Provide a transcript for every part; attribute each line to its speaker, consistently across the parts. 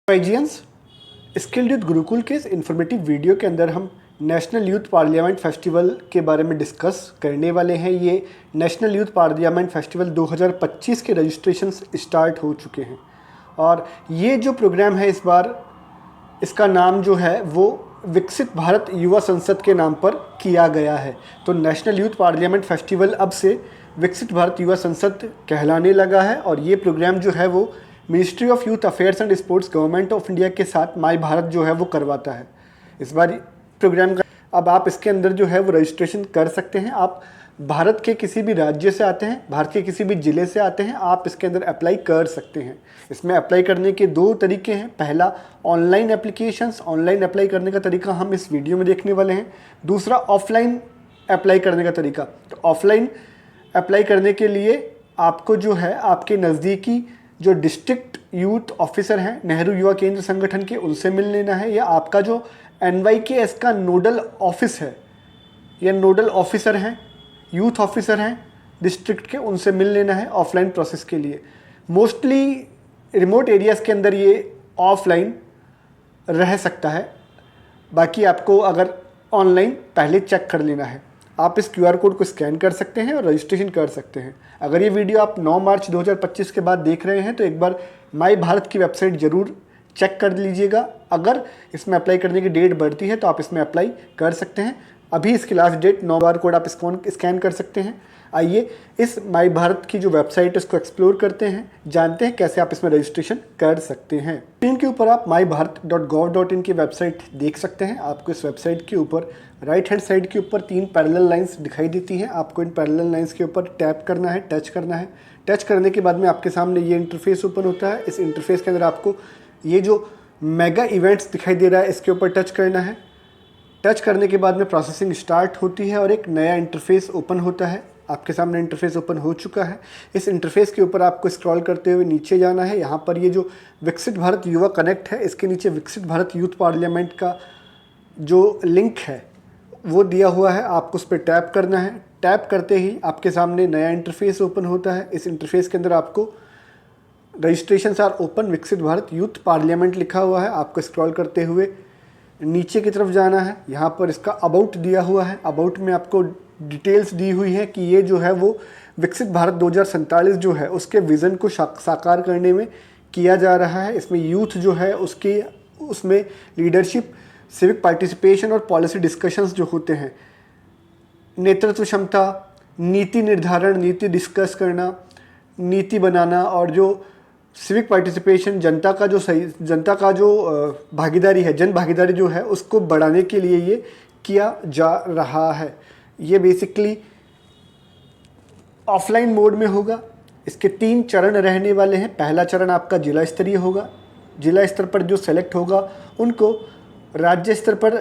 Speaker 1: आइजियंस skilled youth Gurukul के इस informative video के अंदर हम नेशनल यूथ पार्लियामेंट फेस्टिवल के बारे में डिस्कस करने वाले हैं। ये नेशनल यूथ पार्लियामेंट फेस्टिवल 2025 के रजिस्ट्रेशन स्टार्ट हो चुके हैं और ये जो प्रोग्राम है इस बार इसका नाम जो है वो विकसित भारत युवा संसद के नाम पर किया गया है। तो नेशनल यूथ पार्लियामेंट फेस्टिवल अब से विकसित भारत युवा संसद कहलाने लगा है और ये प्रोग्राम जो है वो ministry of youth affairs and sports government of India के साथ माई भारत जो है वो करवाता है इस बार प्रोग्राम का। अब आप इसके अंदर जो है वो रजिस्ट्रेशन कर सकते हैं। आप भारत के किसी भी राज्य से आते हैं, भारत के किसी भी ज़िले से आते हैं, आप इसके अंदर अप्लाई कर सकते हैं। इसमें अप्लाई करने के दो तरीके हैं। पहला ऑनलाइन एप्लीकेशंस, ऑनलाइन अप्लाई करने का तरीका हम इस वीडियो में देखने वाले हैं। दूसरा ऑफलाइन अप्लाई करने का तरीका। तो ऑफलाइन अप्लाई करने के लिए आपको जो है आपके नज़दीकी जो डिस्ट्रिक्ट यूथ ऑफिसर हैं नेहरू युवा केंद्र संगठन के, उनसे मिल लेना है, या आपका जो NYKS का नोडल ऑफिस है या नोडल ऑफिसर हैं, यूथ ऑफिसर हैं डिस्ट्रिक्ट के, उनसे मिल लेना है ऑफलाइन प्रोसेस के लिए। मोस्टली रिमोट एरियाज़ के अंदर ये ऑफलाइन रह सकता है, बाकी आपको अगर ऑनलाइन पहले चेक कर लेना है। आप इस QR कोड को स्कैन कर सकते हैं और रजिस्ट्रेशन कर सकते हैं। अगर ये वीडियो आप 9 मार्च 2025 के बाद देख रहे हैं तो एक बार माई भारत की वेबसाइट ज़रूर चेक कर लीजिएगा। अगर इसमें अप्लाई करने की डेट बढ़ती है तो आप इसमें अप्लाई कर सकते हैं। अभी इसकी लास्ट डेट 9 QR कोड आप स्कैन कर सकते हैं। आइए इस माई भारत की जो वेबसाइट है उसको एक्सप्लोर करते हैं, जानते हैं कैसे आप इसमें रजिस्ट्रेशन कर सकते हैं। स्क्रीन के ऊपर आप mybharat.gov.in की वेबसाइट देख सकते हैं। आपको इस वेबसाइट के ऊपर राइट हैंड साइड के ऊपर 3 पैरेलल लाइंस दिखाई देती हैं। आपको इन पैरेलल लाइंस के ऊपर टैप करना है, टच करना है। टच करने के बाद में आपके सामने ये इंटरफेस ओपन होता है। इस इंटरफेस के अंदर आपको ये जो मेगा इवेंट्स दिखाई दे रहा है इसके ऊपर टच करना है। टच करने के बाद में प्रोसेसिंग स्टार्ट होती है और एक नया इंटरफेस ओपन होता है। आपके सामने इंटरफेस ओपन हो चुका है। इस इंटरफेस के ऊपर आपको स्क्रॉल करते हुए नीचे जाना है। यहाँ पर ये जो विकसित भारत युवा कनेक्ट है, इसके नीचे विकसित भारत यूथ पार्लियामेंट का जो लिंक है वो दिया हुआ है, आपको उस पर टैप करना है। टैप करते ही आपके सामने नया इंटरफेस ओपन होता है। इस इंटरफेस के अंदर आपको रजिस्ट्रेशन आर ओपन विकसित भारत यूथ पार्लियामेंट लिखा हुआ है। आपको स्क्रॉल करते हुए नीचे की तरफ जाना है। यहाँ पर इसका अबाउट दिया हुआ है। अबाउट में आपको डिटेल्स दी हुई है कि ये जो है वो विकसित भारत 2047 जो है उसके विज़न को साकार करने में किया जा रहा है। इसमें यूथ जो है उसमें लीडरशिप, सिविक पार्टिसिपेशन और पॉलिसी डिस्कशंस जो होते हैं, नेतृत्व क्षमता, नीति निर्धारण, नीति डिस्कस करना, नीति बनाना, और जो सिविक पार्टिसिपेशन, जनता का जो भागीदारी है, जन भागीदारी जो है उसको बढ़ाने के लिए ये किया जा रहा है। ये बेसिकली ऑफलाइन मोड में होगा। इसके 3 चरण रहने वाले हैं। पहला चरण आपका जिला स्तरीय होगा। जिला स्तर पर जो सेलेक्ट होगा उनको राज्य स्तर पर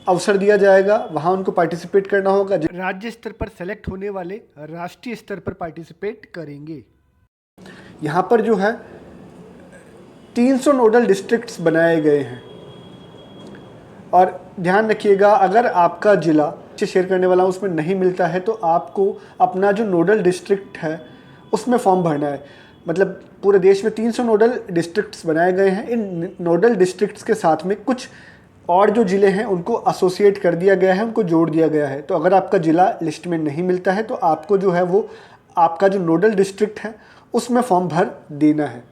Speaker 1: अवसर दिया जाएगा, वहाँ उनको पार्टिसिपेट करना होगा। राज्य स्तर पर सेलेक्ट होने वाले राष्ट्रीय स्तर पर पार्टिसिपेट करेंगे। यहाँ पर जो है 300 नोडल डिस्ट्रिक्ट्स बनाए गए हैं और ध्यान रखिएगा अगर आपका जिला शेयर करने वाला उसमें नहीं मिलता है तो आपको अपना जो नोडल डिस्ट्रिक्ट है उसमें फॉर्म भरना है। मतलब पूरे देश में 300 नोडल डिस्ट्रिक्ट्स बनाए गए हैं। इन नोडल डिस्ट्रिक्ट्स के साथ में कुछ और जो ज़िले हैं उनको एसोसिएट कर दिया गया है, उनको जोड़ दिया गया है। तो अगर आपका ज़िला लिस्ट में नहीं मिलता है तो आपको जो है वो आपका जो नोडल डिस्ट्रिक्ट है उसमें फॉर्म भर देना है।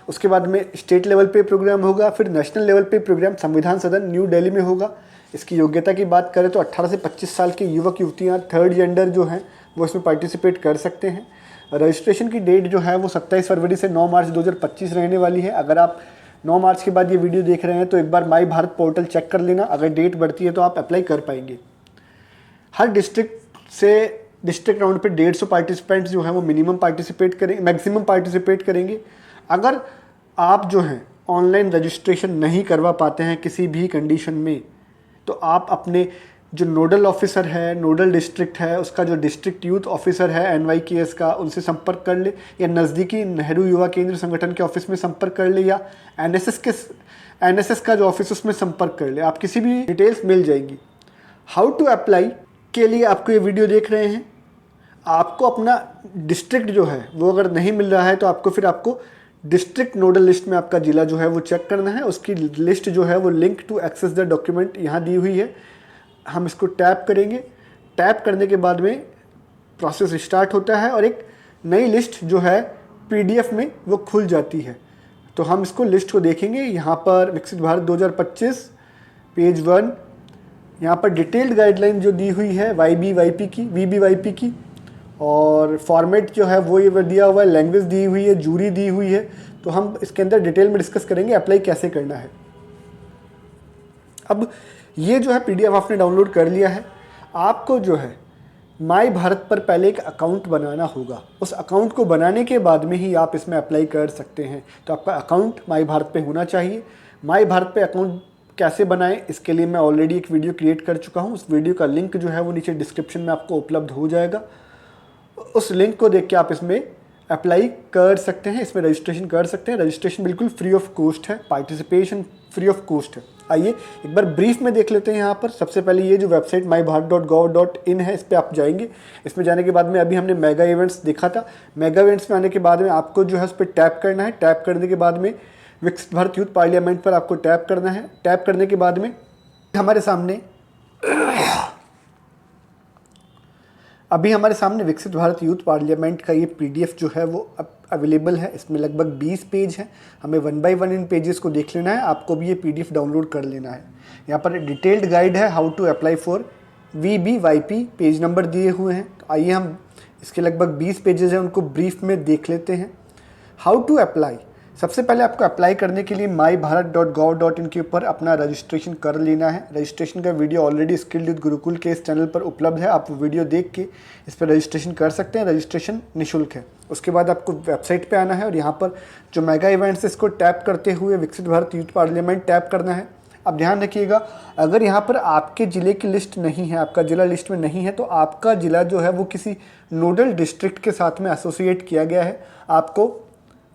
Speaker 1: उसके बाद में स्टेट लेवल पे प्रोग्राम होगा, फिर नेशनल लेवल पे प्रोग्राम संविधान सदन न्यू दिल्ली में होगा। इसकी योग्यता की बात करें तो 18 से 25 साल के युवक युवतियाँ, थर्ड जेंडर जो हैं वो इसमें पार्टिसिपेट कर सकते हैं। रजिस्ट्रेशन की डेट जो है वो 27 फरवरी से 9 मार्च 2025 रहने वाली है। अगर आप 9 मार्च के बाद ये वीडियो देख रहे हैं तो एक बार माई भारत पोर्टल चेक कर लेना। अगर डेट बढ़ती है तो आप अप्लाई कर पाएंगे। हर डिस्ट्रिक्ट से डिस्ट्रिक्ट राउंड पे 150 पार्टिसिपेंट्स जो हैं वो मैक्सिमम पार्टिसिपेट करेंगे। अगर आप जो हैं ऑनलाइन रजिस्ट्रेशन नहीं करवा पाते हैं किसी भी कंडीशन में तो आप अपने जो नोडल ऑफिसर है, नोडल डिस्ट्रिक्ट है, उसका जो डिस्ट्रिक्ट यूथ ऑफिसर है NYKS का, उनसे संपर्क कर ले, या नज़दीकी नेहरू युवा केंद्र संगठन के ऑफिस में संपर्क कर ले, या NSS का जो ऑफिस उसमें संपर्क कर ले। आप किसी भी डिटेल्स मिल जाएंगी। हाउ टू अप्लाई के लिए आपको ये वीडियो देख रहे हैं। आपको अपना डिस्ट्रिक्ट जो है वो अगर नहीं मिल रहा है तो आपको डिस्ट्रिक्ट नोडल लिस्ट में आपका जिला जो है वो चेक करना है। उसकी लिस्ट जो है वो link to access the document यहाँ दी हुई है। हम इसको टैप करेंगे। टैप करने के बाद में प्रोसेस स्टार्ट होता है और एक नई लिस्ट जो है पीडीएफ में वो खुल जाती है। तो हम इसको लिस्ट को देखेंगे। यहाँ पर विकसित भारत 2025 पेज 1, यहाँ पर डिटेल्ड गाइडलाइन जो दी हुई है वीबीवाईपी की, और फॉर्मेट जो है वो ये दिया हुआ है, लैंग्वेज दी हुई है, जूरी दी हुई है। तो हम इसके अंदर डिटेल में डिस्कस करेंगे अप्लाई कैसे करना है। अब ये जो है पीडीएफ आपने डाउनलोड कर लिया है। आपको जो है माई भारत पर पहले एक अकाउंट बनाना होगा। उस अकाउंट को बनाने के बाद में ही आप इसमें अप्लाई कर सकते हैं। तो आपका अकाउंट माई भारत पे होना चाहिए। माई भारत पे अकाउंट कैसे बनाएं, इसके लिए मैं ऑलरेडी एक वीडियो क्रिएट कर चुका हूं। उस वीडियो का लिंक जो है वो नीचे डिस्क्रिप्शन में आपको उपलब्ध हो जाएगा। उस लिंक को देख के आप इसमें अप्लाई कर सकते हैं, इसमें रजिस्ट्रेशन कर सकते हैं। रजिस्ट्रेशन बिल्कुल फ्री ऑफ कॉस्ट है, पार्टिसिपेशन फ्री ऑफ कॉस्ट है। आइए एक बार ब्रीफ में देख लेते हैं। यहाँ पर सबसे पहले ये जो वेबसाइट mybharat.gov.in है, इस पर आप जाएंगे। इसमें जाने के बाद में अभी हमने मेगा इवेंट्स देखा था। मेगा इवेंट्स में आने के बाद में आपको जो है उस पर टैप करना है। टैप करने के बाद में विकसित भारत यूथ पार्लियामेंट पर आपको टैप करना है। टैप करने के बाद में हमारे सामने हमारे सामने विकसित भारत यूथ पार्लियामेंट का ये पीडीएफ जो है वो अवेलेबल है। इसमें लगभग 20 पेज हैं। हमें 1 बाय 1 इन पेजेस को देख लेना है। आपको भी ये पीडीएफ डाउनलोड कर लेना है। यहाँ पर डिटेल्ड गाइड है how to apply for VBYP, page number दिए हुए हैं। तो आइए हम इसके लगभग 20 पेजेस हैं, उनको ब्रीफ में देख लेते हैं। हाउ टू अप्लाई, सबसे पहले आपको अप्लाई करने के लिए mybharat.gov.in के ऊपर अपना रजिस्ट्रेशन कर लेना है। रजिस्ट्रेशन का video already skilled youth Gurukul के इस चैनल पर उपलब्ध है। आप वीडियो देख के इस पर रजिस्ट्रेशन कर सकते हैं। रजिस्ट्रेशन निःशुल्क है। उसके बाद आपको वेबसाइट पे आना है और यहाँ पर जो मेगा इवेंट्स है इसको टैप करते हुए विकसित भारत यूथ पार्लियामेंट टैप करना है। अब ध्यान रखिएगा, अगर यहाँ पर आपके ज़िले की लिस्ट नहीं है, आपका ज़िला लिस्ट में नहीं है, तो आपका ज़िला जो है वो किसी नोडल डिस्ट्रिक्ट के साथ में एसोसिएट किया गया है। आपको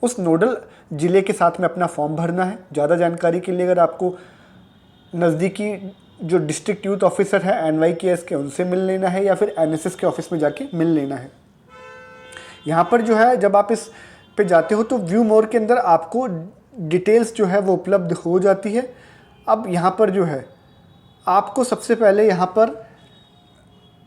Speaker 1: उस नोडल ज़िले के साथ में अपना फॉर्म भरना है। ज़्यादा जानकारी के लिए अगर आपको नज़दीकी जो डिस्ट्रिक्ट यूथ ऑफिसर है NYKS के, उनसे मिल लेना है, या फिर NSS के ऑफिस में जाके मिल लेना है। यहाँ पर जो है जब आप इस पे जाते हो तो व्यू मोर के अंदर आपको डिटेल्स जो है वो उपलब्ध हो जाती है। अब यहाँ पर जो है आपको सबसे पहले यहाँ पर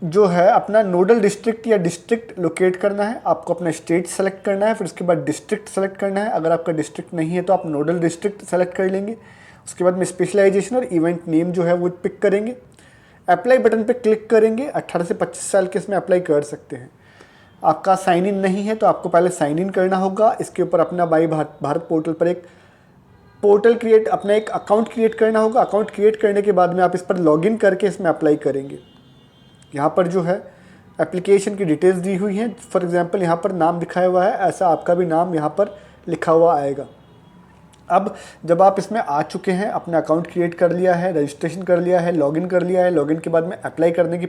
Speaker 1: जो है अपना नोडल डिस्ट्रिक्ट या डिस्ट्रिक्ट लोकेट करना है। आपको अपना स्टेट सेलेक्ट करना है, फिर उसके बाद डिस्ट्रिक्ट सेलेक्ट करना है। अगर आपका डिस्ट्रिक्ट नहीं है तो आप नोडल डिस्ट्रिक्ट सेलेक्ट कर लेंगे। उसके बाद में स्पेशलाइजेशन और इवेंट नेम जो है वो पिक करेंगे। अप्लाई बटन पे क्लिक करेंगे। 18 से 25 साल के इसमें अप्लाई कर सकते हैं। आपका साइन इन नहीं है तो आपको पहले साइन इन करना होगा। इसके ऊपर अपना माई भारत पोर्टल पर एक अपना एक अकाउंट क्रिएट करना होगा। अकाउंट क्रिएट करने के बाद में आप इस पर लॉगिन करके इसमें अप्लाई करेंगे। यहाँ पर जो है एप्लीकेशन की डिटेल्स दी हुई हैं। फॉर एग्जांपल यहाँ पर नाम दिखाया हुआ है, ऐसा आपका भी नाम यहाँ पर लिखा हुआ आएगा। अब जब आप इसमें आ चुके हैं, अपना अकाउंट क्रिएट कर लिया है, रजिस्ट्रेशन कर लिया है, लॉगिन कर लिया है, लॉगिन के बाद में अप्लाई करने की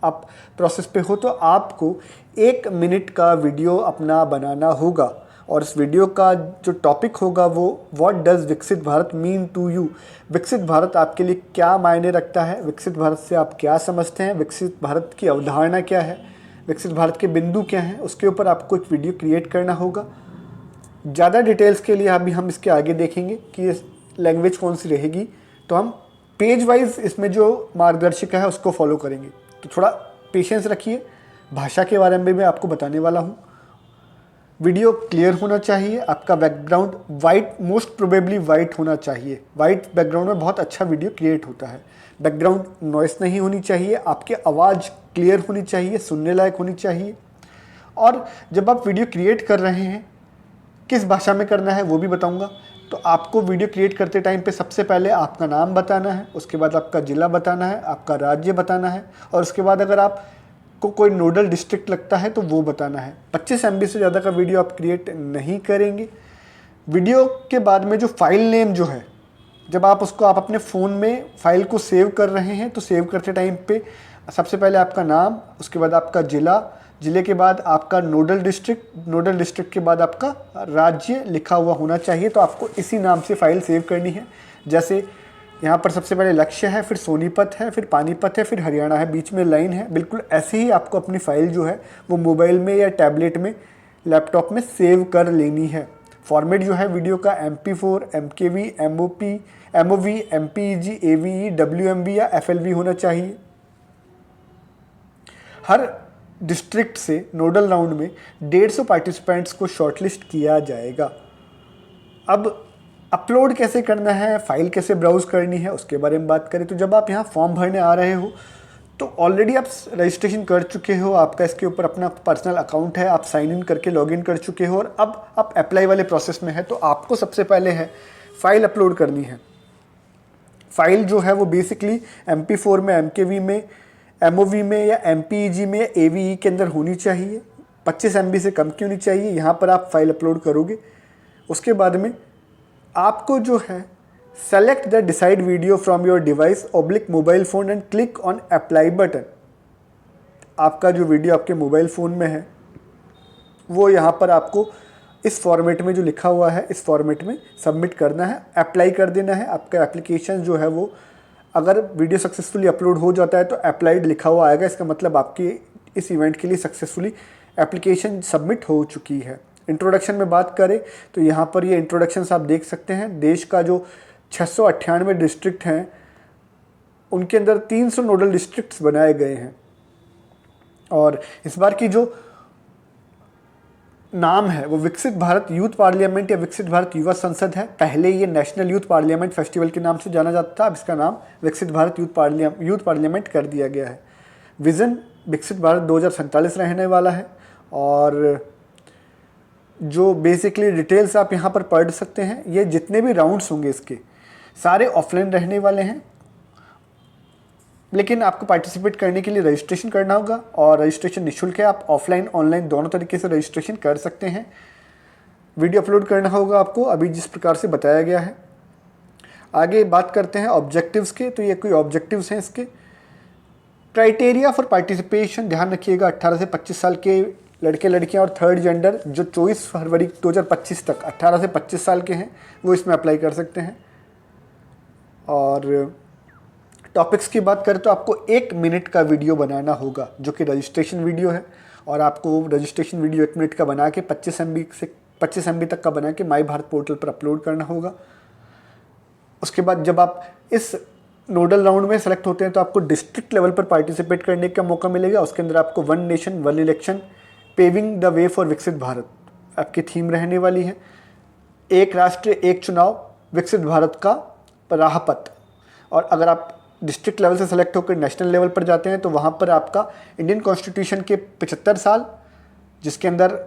Speaker 1: आप प्रोसेस पे हो, तो आपको 1 मिनट का वीडियो अपना बनाना होगा। और इस वीडियो का जो टॉपिक होगा वो व्हाट डज़ विकसित भारत मीन टू यू, विकसित भारत आपके लिए क्या मायने रखता है, विकसित भारत से आप क्या समझते हैं, विकसित भारत की अवधारणा क्या है, विकसित भारत के बिंदु क्या हैं, उसके ऊपर आपको एक वीडियो क्रिएट करना होगा। ज़्यादा डिटेल्स के लिए अभी हम इसके आगे देखेंगे कि लैंग्वेज कौन सी रहेगी। तो हम पेज वाइज इसमें जो मार्गदर्शिका है उसको फॉलो करेंगे। तो थोड़ा पेशेंस रखिए, भाषा के बारे में मैं आपको बताने वाला हूँ। वीडियो क्लियर होना चाहिए। आपका background white, most probably white होना चाहिए। वाइट बैकग्राउंड में बहुत अच्छा वीडियो क्रिएट होता है। बैकग्राउंड नॉइस नहीं होनी चाहिए। आपकी आवाज़ क्लियर होनी चाहिए, सुनने लायक होनी चाहिए। और जब आप वीडियो क्रिएट कर रहे हैं, किस भाषा में करना है वो भी बताऊंगा। तो आपको वीडियो क्रिएट करते टाइम पे सबसे पहले आपका नाम बताना है, उसके बाद आपका ज़िला बताना है, आपका राज्य बताना है, और उसके बाद अगर आप को कोई नोडल डिस्ट्रिक्ट लगता है तो वो बताना है। 25 MB से ज़्यादा का वीडियो आप क्रिएट नहीं करेंगे। वीडियो के बाद में जो फाइल नेम जो है, जब आप अपने फ़ोन में फाइल को सेव कर रहे हैं तो सेव करते टाइम पे सबसे पहले आपका नाम, उसके बाद आपका ज़िला, ज़िले के बाद आपका नोडल डिस्ट्रिक्ट के बाद आपका राज्य लिखा हुआ होना चाहिए। तो आपको इसी नाम से फ़ाइल सेव करनी है। जैसे यहाँ पर सबसे पहले लक्ष्य है, फिर सोनीपत है, फिर पानीपत है, फिर हरियाणा है, बीच में लाइन है। बिल्कुल ऐसे ही आपको अपनी फ़ाइल जो है वो मोबाइल में या टैबलेट में, लैपटॉप में सेव कर लेनी है। फॉर्मेट जो है वीडियो का MP4, MKV, MOV, MPEG, AVE, WMV या FLV होना चाहिए। हर डिस्ट्रिक्ट से नोडल राउंड में 150 पार्टिसिपेंट्स को शॉर्टलिस्ट किया जाएगा। अब अपलोड कैसे करना है, फाइल कैसे ब्राउज़ करनी है, उसके बारे में बात करें तो जब आप यहाँ फॉर्म भरने आ रहे हो तो ऑलरेडी आप रजिस्ट्रेशन कर चुके हो, आपका इसके ऊपर अपना पर्सनल अकाउंट है, आप साइन इन करके लॉगिन कर चुके हो और अब आप अप्लाई वाले प्रोसेस में है। तो आपको सबसे पहले है फाइल अपलोड करनी है। फाइल जो है वो बेसिकली MP4 में, MKV में, MOV में या MPEG में या AVE के अंदर होनी चाहिए। 25 MB से कम की होनी चाहिए। यहाँ पर आप फाइल अपलोड करोगे। उसके बाद में आपको जो है select the decide video from your device / mobile phone and click on apply button. आपका जो वीडियो आपके मोबाइल फ़ोन में है वो यहाँ पर आपको इस फॉर्मेट में जो लिखा हुआ है इस फॉर्मेट में सबमिट करना है, अप्लाई कर देना है। आपका एप्लीकेशन जो है वो अगर वीडियो सक्सेसफुली अपलोड हो जाता है तो अप्लाइड लिखा हुआ आएगा। इसका मतलब आपकी इस इवेंट के लिए सक्सेसफुली एप्लीकेशन सबमिट हो चुकी है। इंट्रोडक्शन में बात करें तो यहाँ पर ये इंट्रोडक्शंस आप देख सकते हैं। देश का जो 698 डिस्ट्रिक्ट हैं उनके अंदर 300 नोडल डिस्ट्रिक्ट्स बनाए गए हैं और इस बार की जो नाम है वो विकसित भारत यूथ पार्लियामेंट या विकसित भारत युवा संसद है। पहले ये नेशनल यूथ पार्लियामेंट फेस्टिवल के नाम से जाना जाता था, अब इसका नाम विकसित भारत यूथ पार्लियामेंट कर दिया गया है। विज़न विकसित भारत 2047 रहने वाला है और जो बेसिकली डिटेल्स आप यहाँ पर पढ़ सकते हैं। ये जितने भी राउंड्स होंगे इसके सारे ऑफलाइन रहने वाले हैं, लेकिन आपको पार्टिसिपेट करने के लिए रजिस्ट्रेशन करना होगा और रजिस्ट्रेशन निःशुल्क है। आप ऑफलाइन ऑनलाइन दोनों तरीके से रजिस्ट्रेशन कर सकते हैं। वीडियो अपलोड करना होगा आपको अभी जिस प्रकार से बताया गया है। आगे बात करते हैं ऑब्जेक्टिव्स के। तो ये कोई ऑब्जेक्टिव्स हैं इसके। क्राइटेरिया फॉर पार्टिसिपेशन, ध्यान रखिएगा 18 से 25 साल के लड़के लड़कियां और थर्ड जेंडर जो 24 फरवरी 2025 तक 18 से 25 साल के हैं वो इसमें अप्लाई कर सकते हैं। और टॉपिक्स की बात करें तो आपको 1 मिनट का वीडियो बनाना होगा जो कि रजिस्ट्रेशन वीडियो है और आपको रजिस्ट्रेशन वीडियो 1 मिनट का बना के 25 MB तक का बना के माई भारत पोर्टल पर अपलोड करना होगा। उसके बाद जब आप इस नोडल राउंड में सेलेक्ट होते हैं तो आपको डिस्ट्रिक्ट लेवल पर पार्टिसिपेट करने का मौका मिलेगा। उसके अंदर आपको 1 nation 1 election paving the way for विकसित भारत आपकी थीम रहने वाली है। एक राष्ट्र एक चुनाव, विकसित भारत का राहपथ। और अगर आप डिस्ट्रिक्ट लेवल से सेलेक्ट होकर नेशनल लेवल पर जाते हैं तो वहाँ पर आपका इंडियन कॉन्स्टिट्यूशन के 75 साल जिसके अंदर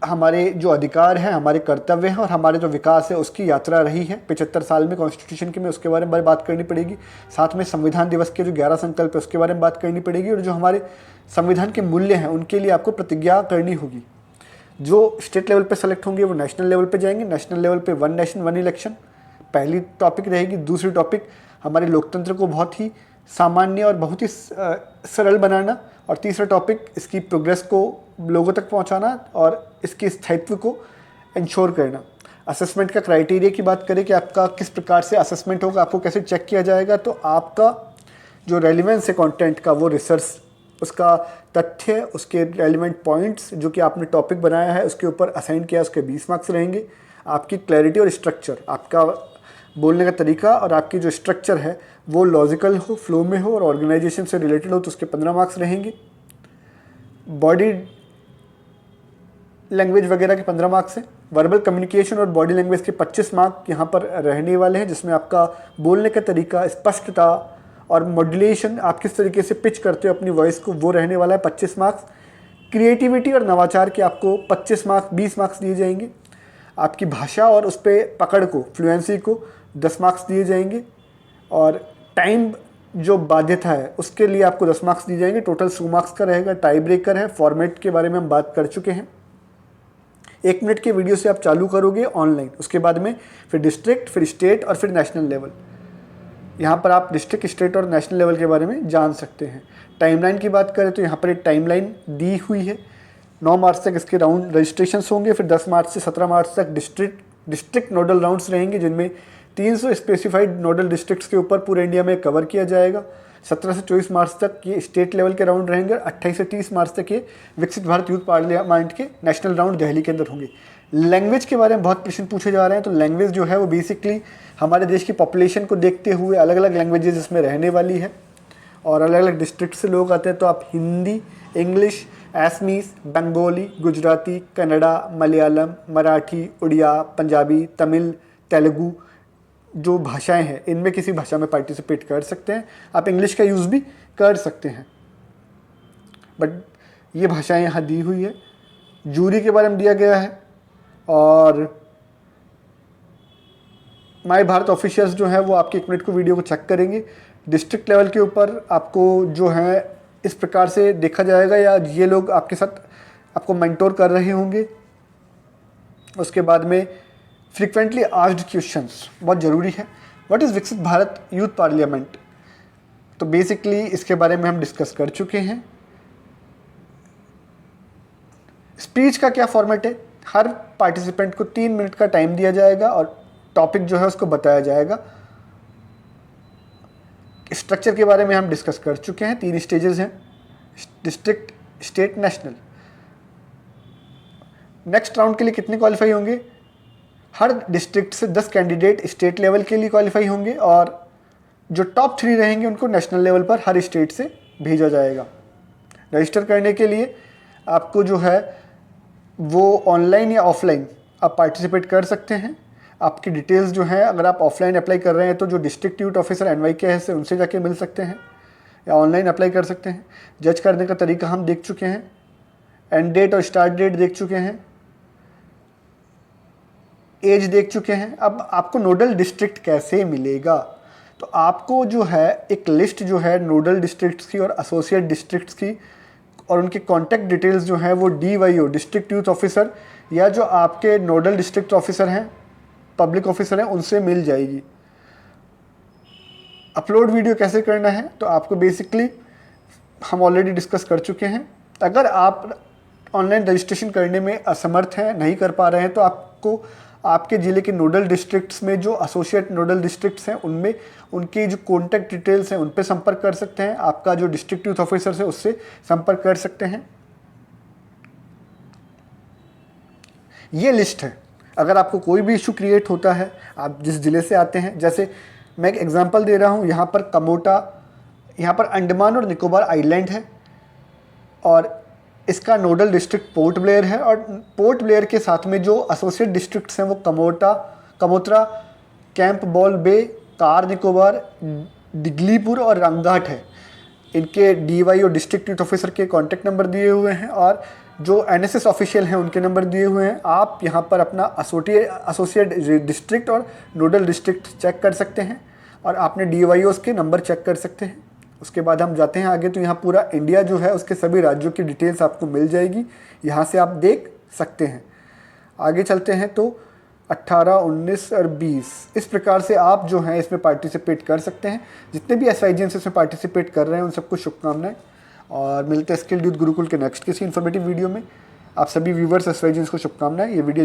Speaker 1: हमारे जो अधिकार हैं, हमारे कर्तव्य हैं और हमारे जो विकास है उसकी यात्रा रही है 75 साल में कॉन्स्टिट्यूशन की, में उसके बारे में बात करनी पड़ेगी। साथ में संविधान दिवस के जो 11 संकल्प है उसके बारे में बात करनी पड़ेगी और जो हमारे संविधान के मूल्य हैं उनके लिए आपको प्रतिज्ञा करनी होगी। जो स्टेट लेवल पर सेलेक्ट होंगे वो नेशनल लेवल पर जाएंगे। नेशनल लेवल पर 1 नेशन 1 इलेक्शन पहली टॉपिक रहेगी। दूसरी टॉपिक हमारे लोकतंत्र को बहुत ही सामान्य और बहुत ही सरल बनाना और तीसरा टॉपिक इसकी प्रोग्रेस को लोगों तक पहुंचाना और इसके स्थायित्व को इंश्योर करना। असेसमेंट का क्राइटेरिया की बात करें कि आपका किस प्रकार से असेसमेंट होगा, आपको कैसे चेक किया जाएगा, तो आपका जो रेलिवेंस है कंटेंट का वो रिसर्च उसका तथ्य, उसके रेलिवेंट पॉइंट्स जो कि आपने टॉपिक बनाया है उसके ऊपर असाइन किया, उसके 20 मार्क्स रहेंगे। आपकी क्लैरिटी और स्ट्रक्चर, आपका बोलने का तरीका और आपकी जो स्ट्रक्चर है वो लॉजिकल हो, फ्लो में हो और ऑर्गेनाइजेशन से रिलेटेड हो तो उसके 15 मार्क्स रहेंगे। बॉडी लैंग्वेज वगैरह के 15 मार्क्स हैं। वर्बल कम्युनिकेशन और बॉडी लैंग्वेज के 25 मार्क यहाँ पर रहने वाले हैं, जिसमें आपका बोलने का तरीका, स्पष्टता और मॉड्यूलेशन, आप किस तरीके से पिच करते हो अपनी वॉइस को, वो रहने वाला है 25 मार्क्स। क्रिएटिविटी और नवाचार के आपको 25 मार्क्स 20 मार्क्स दिए जाएंगे। आपकी भाषा और उस पर पकड़ को, फ्लुएंसी को 10 मार्क्स दिए जाएंगे और टाइम जो बाध्यता है उसके लिए आपको 10 मार्क्स दिए जाएंगे। टोटल 100 मार्क्स का रहेगा। टाई ब्रेकर है। फॉर्मेट के बारे में हम बात कर चुके हैं। 1 मिनट के वीडियो से आप चालू करोगे ऑनलाइन, उसके बाद में फिर डिस्ट्रिक्ट, फिर स्टेट और फिर नेशनल लेवल। यहाँ पर आप डिस्ट्रिक्ट, स्टेट और नेशनल लेवल के बारे में जान सकते हैं। टाइमलाइन की बात करें तो यहाँ पर एक टाइमलाइन दी हुई है। 9 मार्च तक इसके राउंड रजिस्ट्रेशन होंगे। फिर 10 मार्च से 17 मार्च तक डिस्ट्रिक्ट नोडल राउंड्स रहेंगे, जिनमें 300 स्पेसिफाइड नोडल डिस्ट्रिक्ट्स के ऊपर पूरे इंडिया में कवर किया जाएगा। 17 से 24 मार्च तक ये स्टेट लेवल के राउंड रहेंगे। 28 से 30 मार्च तक ये विकसित भारत यूथ पार्लियामेंट के नेशनल राउंड दिल्ली के अंदर होंगे। लैंग्वेज के बारे में बहुत प्रश्न पूछे जा रहे हैं। तो लैंग्वेज जो है वो बेसिकली हमारे देश की पॉपुलेशन को देखते हुए अलग अलग लैंग्वेजेस इसमें रहने वाली है और अलग अलग डिस्ट्रिक्ट से लोग आते हैं। तो आप हिंदी, इंग्लिश, असमीज, बंगाली, गुजराती, कन्नड़ा, मलयालम, मराठी, उड़िया, पंजाबी, तमिल, तेलुगु जो भाषाएं हैं इनमें किसी भाषा में पार्टिसिपेट कर सकते हैं। आप इंग्लिश का यूज़ भी कर सकते हैं, बट ये भाषाएं यहाँ दी हुई है। जूरी के बारे में दिया गया है और माय भारत ऑफिशियल्स जो है वो आपके 1 मिनट को वीडियो को चेक करेंगे। डिस्ट्रिक्ट लेवल के ऊपर आपको जो है इस प्रकार से देखा जाएगा या ये लोग आपके साथ आपको मेंटोर कर रहे होंगे। उसके बाद में फ्रीक्वेंटली आस्क्ड क्वेश्चंस बहुत ज़रूरी है। व्हाट इज़ विकसित भारत यूथ पार्लियामेंट? तो बेसिकली इसके बारे में हम डिस्कस कर चुके हैं। स्पीच का क्या फॉर्मेट है? हर पार्टिसिपेंट को 3 मिनट का टाइम दिया जाएगा और टॉपिक जो है उसको बताया जाएगा। स्ट्रक्चर के बारे में हम डिस्कस कर चुके हैं। 3 स्टेजेस हैं, district, state, national. Next round के लिए कितने क्वालिफाई होंगे? हर डिस्ट्रिक्ट से 10 कैंडिडेट स्टेट लेवल के लिए क्वालिफाई होंगे और जो टॉप 3 रहेंगे उनको नेशनल लेवल पर हर स्टेट से भेजा जाएगा। रजिस्टर करने के लिए आपको जो है वो ऑनलाइन या ऑफलाइन आप पार्टिसिपेट कर सकते हैं। आपकी डिटेल्स जो है अगर आप ऑफलाइन अप्लाई कर रहे हैं तो जो डिस्ट्रिक्ट यूथ ऑफिसर NYKS है उनसे जाके मिल सकते हैं या ऑनलाइन अप्लाई कर सकते हैं। जज करने का तरीका हम देख चुके हैं, एंड डेट और स्टार्ट डेट देख चुके हैं, एज देख चुके हैं। अब आपको नोडल डिस्ट्रिक्ट कैसे मिलेगा? तो आपको जो है एक लिस्ट जो है नोडल डिस्ट्रिक्ट्स की और एसोसिएट डिस्ट्रिक्ट्स की और उनके कॉन्टैक्ट डिटेल्स जो हैं वो DYO डिस्ट्रिक्ट यूथ ऑफिसर या जो आपके नोडल डिस्ट्रिक्ट ऑफिसर हैं, पब्लिक ऑफिसर हैं, उनसे मिल जाएगी। अपलोड वीडियो कैसे करना है? तो आपको बेसिकली हम ऑलरेडी डिस्कस कर चुके हैं। अगर आप ऑनलाइन रजिस्ट्रेशन करने में असमर्थ हैं, नहीं कर पा रहे हैं, तो आपको आपके ज़िले के नोडल डिस्ट्रिक्ट्स में जो एसोसिएट नोडल डिस्ट्रिक्ट्स हैं उनमें उनकी जो कॉन्टैक्ट डिटेल्स हैं उन पे संपर्क कर सकते हैं। आपका जो डिस्ट्रिक्ट यूथ ऑफिसर है उससे संपर्क कर सकते हैं। ये लिस्ट है। अगर आपको कोई भी इशू क्रिएट होता है, आप जिस ज़िले से आते हैं, जैसे मैं एक एग्जांपल दे रहा हूँ, यहाँ पर कमोटा, यहाँ पर अंडमान और निकोबार आइलैंड है और इसका नोडल डिस्ट्रिक्ट पोर्ट ब्लेयर है और पोर्ट ब्लेयर के साथ में जो एसोसिएट डिस्ट्रिक्ट्स हैं वो कमोत्रा, कैंप बॉल बे, कार निकोबार, डिगलीपुर और रंगघाट है। इनके DYO डिस्ट्रिक्ट यूथ ऑफिसर के कॉन्टैक्ट नंबर दिए हुए हैं और जो NSS ऑफिशियल हैं उनके नंबर दिए हुए हैं। आप यहाँ पर अपना एसोसिएट डिस्ट्रिक्ट और नोडल डिस्ट्रिक्ट चेक कर सकते हैं और आपने DYOs के नंबर चेक कर सकते हैं। उसके बाद हम जाते हैं आगे, तो यहाँ पूरा इंडिया जो है उसके सभी राज्यों की डिटेल्स आपको मिल जाएगी, यहाँ से आप देख सकते हैं। आगे चलते हैं तो 18, 19 और 20 इस प्रकार से आप जो हैं इसमें पार्टिसिपेट कर सकते हैं। जितने भी SIGNs इसमें पार्टिसिपेट कर रहे हैं उन सबको शुभकामनाएं और मिलते हैं स्किल्ड यूथ गुरुकुल के नेक्स्ट किसी इन्फॉर्मेटिव वीडियो में। आप सभी व्यूवर्स SIGNs को शुभकामनाएं। ये वीडियो